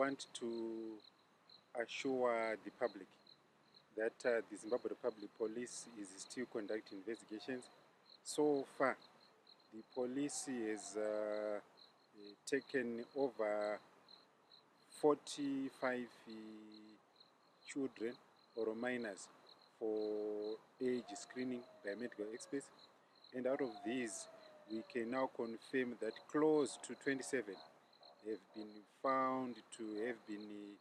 want to assure the public that the Zimbabwe Republic Police is still conducting investigations. So far, the police has taken over 45 children or minors for age screening by medical experts, and out of these we can now confirm that close to 27 have been found to have been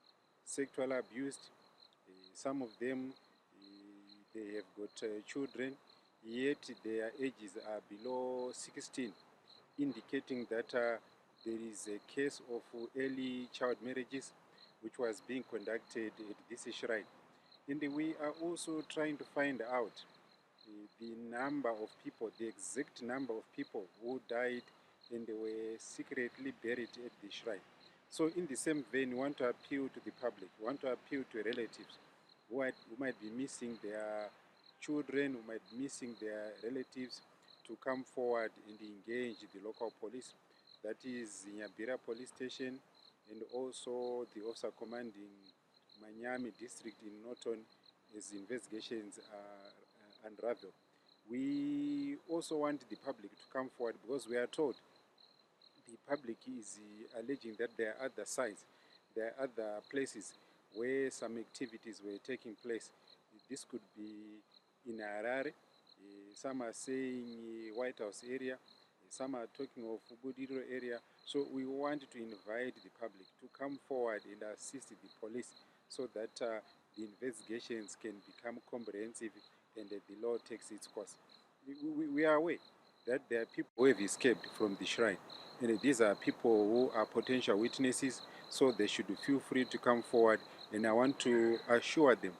sexually abused. Some of them they have got children, yet their ages are below 16, indicating that there is a case of early child marriages which was being conducted at this shrine. And we are also trying to find out the number of people, the exact number of people who died and they were secretly buried at the shrine. So in the same vein, we want to appeal to the public, we want to appeal to relatives who might be missing their children, who might be missing their relatives, to come forward and engage the local police, that is Nyabira Police Station, and also the officer commanding Manyami district in Norton, as investigations unravel. We also want the public to come forward, because we are told the public is alleging that there are other sites, there are other places where some activities were taking place. This could be in Harare, some are saying White House area, some are talking of Budiro area. So we want to invite the public to come forward and assist the police, so that the investigations can become comprehensive and that the law takes its course. We are aware that there are people who have escaped from the shrine, and these are people who are potential witnesses, so they should feel free to come forward, and I want to assure them,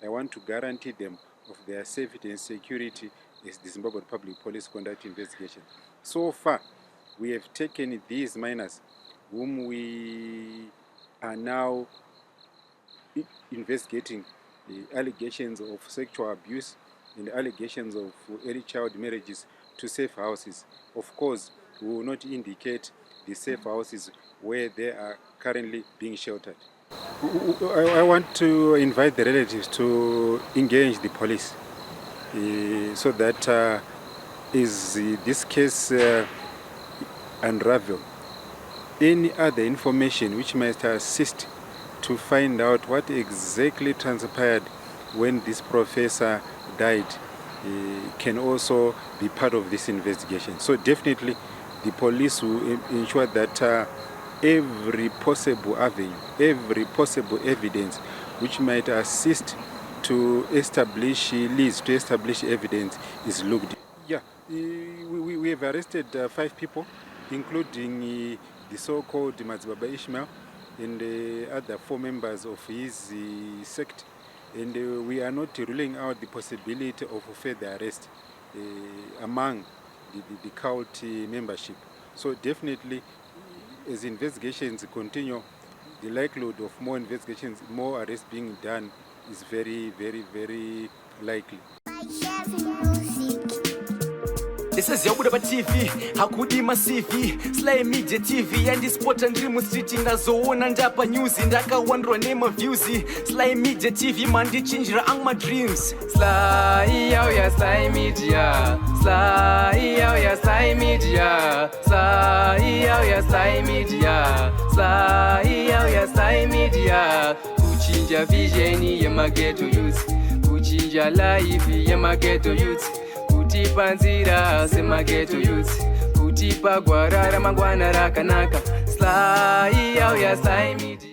I want to guarantee them of their safety and security as the Zimbabwe Public Police conduct investigation. So far, we have taken these minors whom we are now investigating the allegations of sexual abuse and the allegations of early child marriages to safe houses. Of course, we will not indicate the safe houses where they are currently being sheltered. I want to invite the relatives to engage the police so that as this case unravel, any other information which might assist to find out what exactly transpired when this professor died can also be part of this investigation. So definitely the police will ensure that every possible avenue, every possible evidence which might assist to establish leads, to establish evidence, is looked at. Yeah, we have arrested 5 people, including the so-called MadziBaba Ishmael and the other 4 members of his sect, and we are not ruling out the possibility of further arrest among the cult membership. So definitely, as investigations continue, the likelihood of more investigations, more arrests being done is very, very, very likely. This is geographically TV, hakudima CV, Sly Media TV, and this sport and dream street in zone and up news in Daka wonder name of views. Sly Media TV, man, they change my dreams. Sly, oh yeah, Sly Media. Sly, oh yeah, Sly Media. Sly, oh yeah, Sly Media. Sly, oh yeah, Sly Media. Kuchinja vision ya ghetto youth, kuchinja life ya ghetto youth. Kutipa nzira sema ghetto youth, kutipa gwarara mangwana rakanaka. Sly, oh yeah, Sly Media.